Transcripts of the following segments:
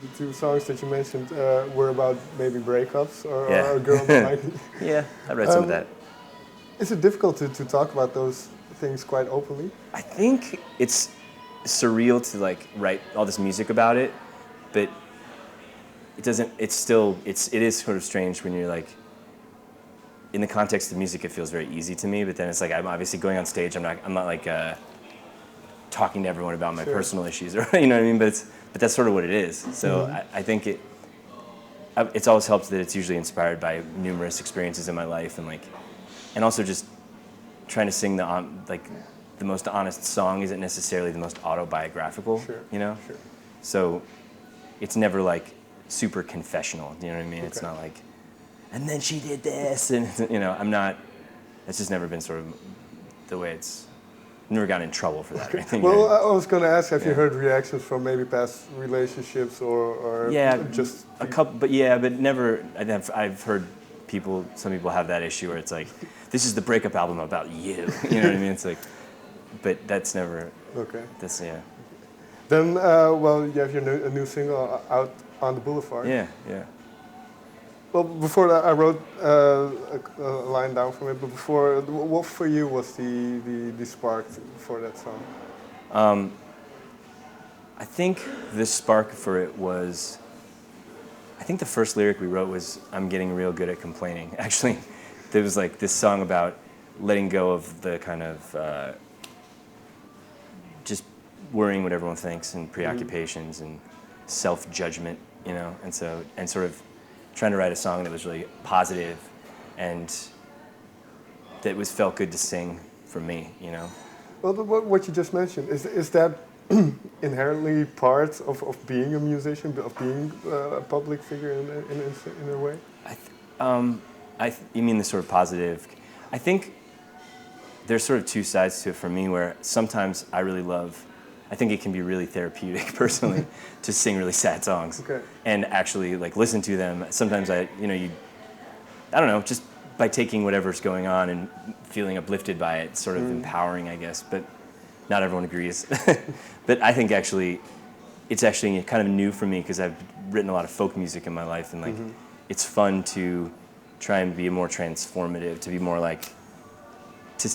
the two songs that you mentioned were about maybe breakups Yeah. or a girl that like you. Yeah, I read some of that. Is it difficult to talk about those things quite openly? I think it's surreal to like write all this music about it, but it doesn't. It is sort of strange when you're like, in the context of music, it feels very easy to me. But then it's like I'm obviously going on stage. I'm not like talking to everyone about my Sure. personal issues, or you know what I mean. But that's sort of what it is. So I think it's always helped that it's usually inspired by numerous experiences in my life, and also just trying to sing the most honest song isn't necessarily the most autobiographical. Sure. You know. Sure. So it's never like super confessional. You know what I mean? Okay. It's not like, and then she did this, and you know, I'm not. It's just never been sort of the way it's. Never gotten in trouble for that. I think. Well, I was going to ask, have you Yeah. heard reactions from maybe past relationships or Yeah, just a couple, but never. I've heard some people have that issue where it's like, this is the breakup album about you. You know what I mean? It's like, but that's never. Okay. That's yeah. Then, well, you have a new single out on the Boulevard. Yeah, yeah. Well, before that, I wrote a line down from it. But before, what for you was the spark for that song? I think the spark for it was. I think the first lyric we wrote was "I'm getting real good at complaining." Actually, there was like this song about letting go of the kind of just worrying what everyone thinks and preoccupations and self-judgment, you know, and sort of trying to write a song that was really positive and that felt good to sing for me, you know. Well, what you just mentioned is that inherently part of being a musician, of being a public figure in a way. You mean the sort of positive? I think there's sort of two sides to it for me, where sometimes I really love. I think it can be really therapeutic, personally, to sing really sad songs and actually like listen to them. Sometimes I don't know, just by taking whatever's going on and feeling uplifted by it, sort of empowering, I guess. But not everyone agrees. But I think it's actually kind of new for me because I've written a lot of folk music in my life, and like it's fun to try and be more transformative, to be more like.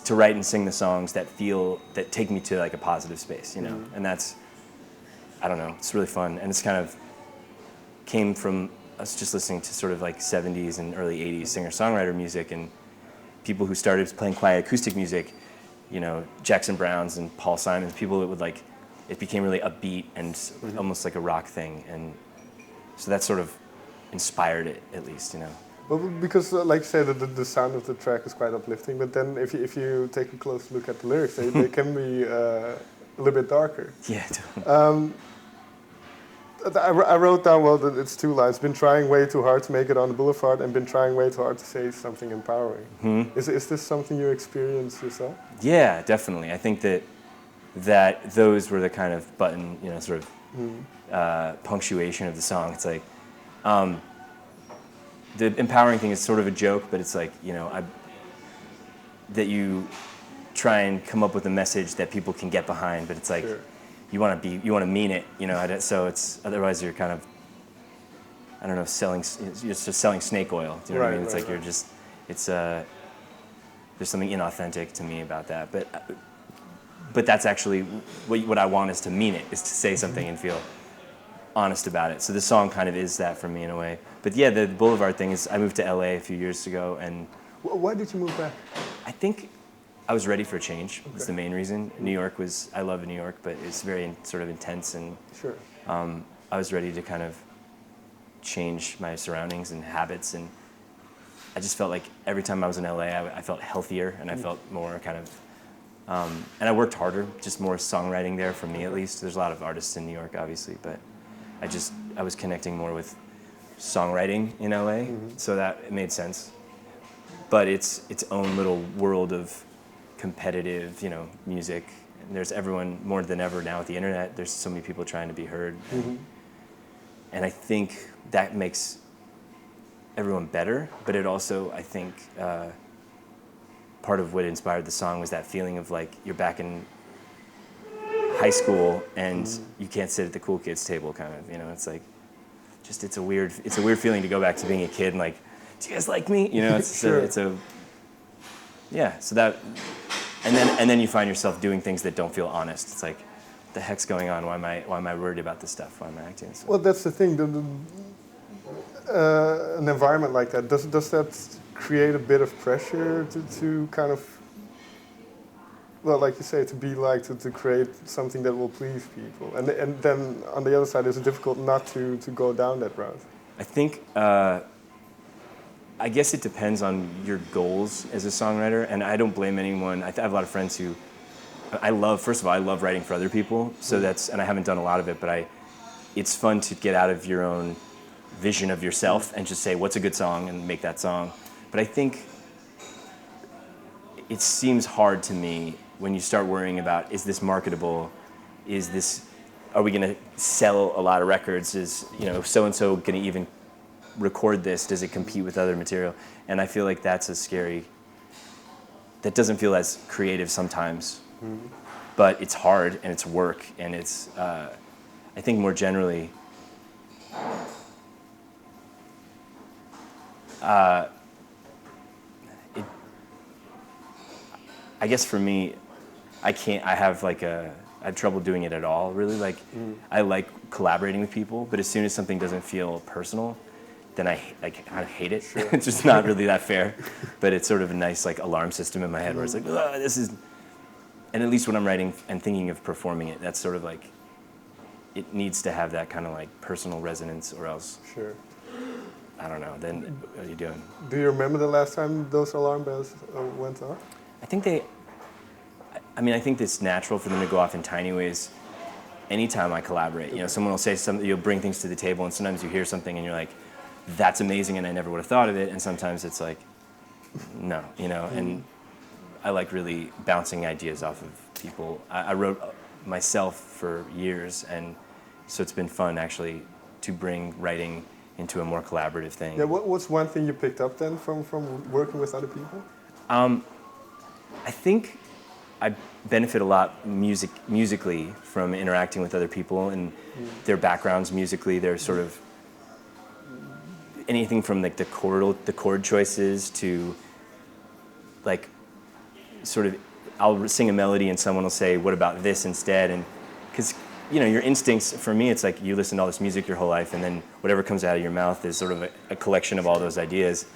To write and sing the songs that take me to like a positive space, you know, and that's, I don't know, it's really fun, and it's kind of came from us just listening to sort of like 70s and early 80s singer-songwriter music, and people who started playing quiet acoustic music, you know, Jackson Browns and Paul Simons, people that would like, it became really upbeat and almost like a rock thing, and so that sort of inspired it, at least, you know. Well, because like you say, the sound of the track is quite uplifting, but then if you take a close look at the lyrics, they can be a little bit darker. Yeah, totally. I wrote down, well, it's two lines. Been trying way too hard to make it on the boulevard, and been trying way too hard to say something empowering. Is this something you experience yourself? Yeah, definitely. I think that those were the kind of button, you know, sort of punctuation of the song. It's like. The empowering thing is sort of a joke, but it's like, you know, that you try and come up with a message that people can get behind, but it's like you want to mean it, you know. So it's otherwise you're kind of, I don't know, you're just selling snake oil. Do you know what I mean? It's like you're just, it's there's something inauthentic to me about that, but that's actually what I want is to mean it, is to say something and feel honest about it. So the song kind of is that for me in a way. But yeah, the Boulevard thing is, I moved to LA a few years ago, and why did you move back? I think I was ready for a change. That's the main reason. New York I love New York, but it's very sort of intense, and I was ready to kind of change my surroundings and habits, and I just felt like every time I was in LA, I felt healthier, and I felt more kind of, and I worked harder, just more songwriting there for me at least. There's a lot of artists in New York, obviously, but I was connecting more with songwriting in LA, so that it made sense. But it's its own little world of competitive, you know, music. And there's everyone more than ever now with the internet. There's so many people trying to be heard, and I think that makes everyone better. But it also, I think, part of what inspired the song was that feeling of like you're back in high school and you can't sit at the cool kids table, kind of, you know. It's like just it's a weird feeling to go back to being a kid and like, do you guys like me? You know, Sure. Yeah. So that, and then you find yourself doing things that don't feel honest. It's like, what the heck's going on? Why am I worried about this stuff? Why am I acting this way? Well, that's the thing. An environment like that, does that create a bit of pressure to kind of, well, like you say, to be like, to create something that will please people? And then on the other side, it's difficult not to go down that route. I think, I guess it depends on your goals as a songwriter, and I don't blame anyone. I have a lot of friends who, first of all, I love writing for other people, so and I haven't done a lot of it, but it's fun to get out of your own vision of yourself and just say, what's a good song, and make that song. But I think it seems hard to me when you start worrying about, is this marketable? Are we gonna sell a lot of records? Is, so-and-so gonna even record this? Does it compete with other material? And I feel like that doesn't feel as creative sometimes. Mm-hmm. But it's hard and it's work, and it's, I think more generally, I guess for me, I have trouble doing it at all, really. Like, I like collaborating with people, but as soon as something doesn't feel personal, then I kind of hate it. Sure. It's just not really that fair, but it's sort of a nice like alarm system in my head where it's like, this is, and at least when I'm writing and thinking of performing it, that's sort of like, it needs to have that kind of like personal resonance, or else, sure, I don't know, then what are you doing? Do you remember the last time those alarm bells went off? I think I think it's natural for them to go off in tiny ways anytime I collaborate. Someone will say something, you'll bring things to the table, and sometimes you hear something and you're like, that's amazing, and I never would have thought of it, and sometimes it's like, no, and I like really bouncing ideas off of people. I wrote myself for years, and so it's been fun actually to bring writing into a more collaborative thing. Yeah, what's one thing you picked up then from working with other people? I think I benefit a lot musically from interacting with other people and their backgrounds musically. They're sort of anything from like the chord choices to like sort of I'll sing a melody and someone will say, what about this instead? And because your instincts, for me, it's like you listen to all this music your whole life, and then whatever comes out of your mouth is sort of a collection of all those ideas.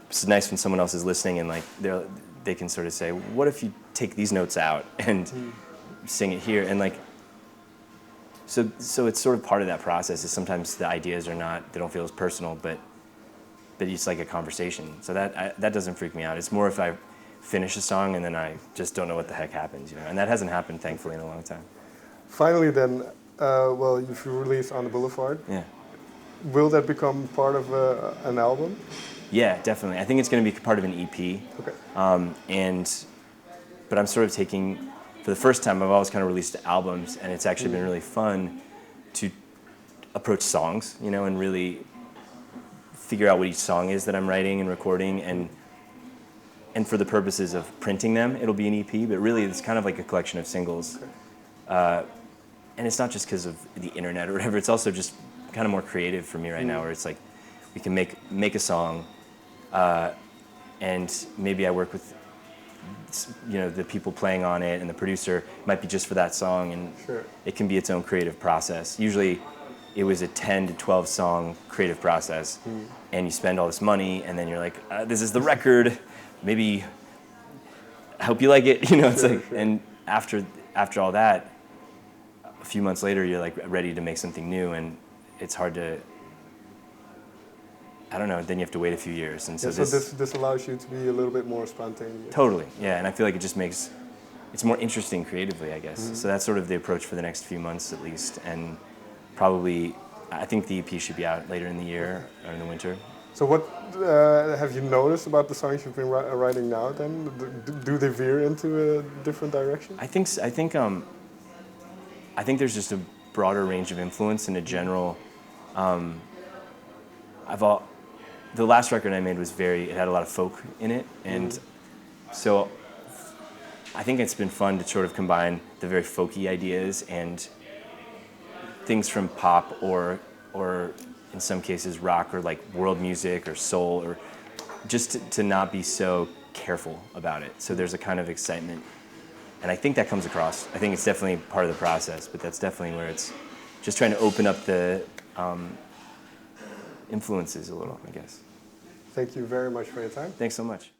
It's nice when someone else is listening and like they can sort of say, what if you take these notes out and sing it here? And like, so it's sort of part of that process is sometimes the ideas they don't feel as personal, but it's like a conversation. So that doesn't freak me out. It's more if I finish a song and then I just don't know what the heck happens, and that hasn't happened thankfully in a long time. Finally then, if you release On The Blvd, yeah, will that become part of an album? Yeah, definitely. I think it's going to be part of an EP. Okay. But I'm sort of taking, for the first time, I've always kind of released albums, and it's actually been really fun to approach songs, and really figure out what each song is that I'm writing and recording, and for the purposes of printing them, it'll be an EP, but really it's kind of like a collection of singles. Okay. And it's not just because of the internet or whatever, it's also just kind of more creative for me right now, where it's like, we can make a song, and maybe I work with the people playing on it, and the producer. It might be just for that song, and sure, it can be its own creative process. Usually it was a 10 to 12 song creative process, and you spend all this money, and then you're like, this is the record, maybe I hope you like it, it's sure, like, sure. And after all that, a few months later you're like ready to make something new, and it's hard to, I don't know, then you have to wait a few years. And so this allows you to be a little bit more spontaneous. Totally, yeah, and I feel like it just makes, it's more interesting creatively, I guess. So that's sort of the approach for the next few months at least, and probably, I think the EP should be out later in the year or in the winter. So what have you noticed about the songs you've been writing now then? Do they veer into a different direction? I think there's just a broader range of influence and a general, the last record I made it had a lot of folk in it, and so I think it's been fun to sort of combine the very folky ideas and things from pop or in some cases rock or like world music or soul, or just to not be so careful about it. So there's a kind of excitement. And I think that comes across. I think it's definitely part of the process, but that's definitely where it's just trying to open up the influences a little, I guess. Thank you very much for your time. Thanks so much.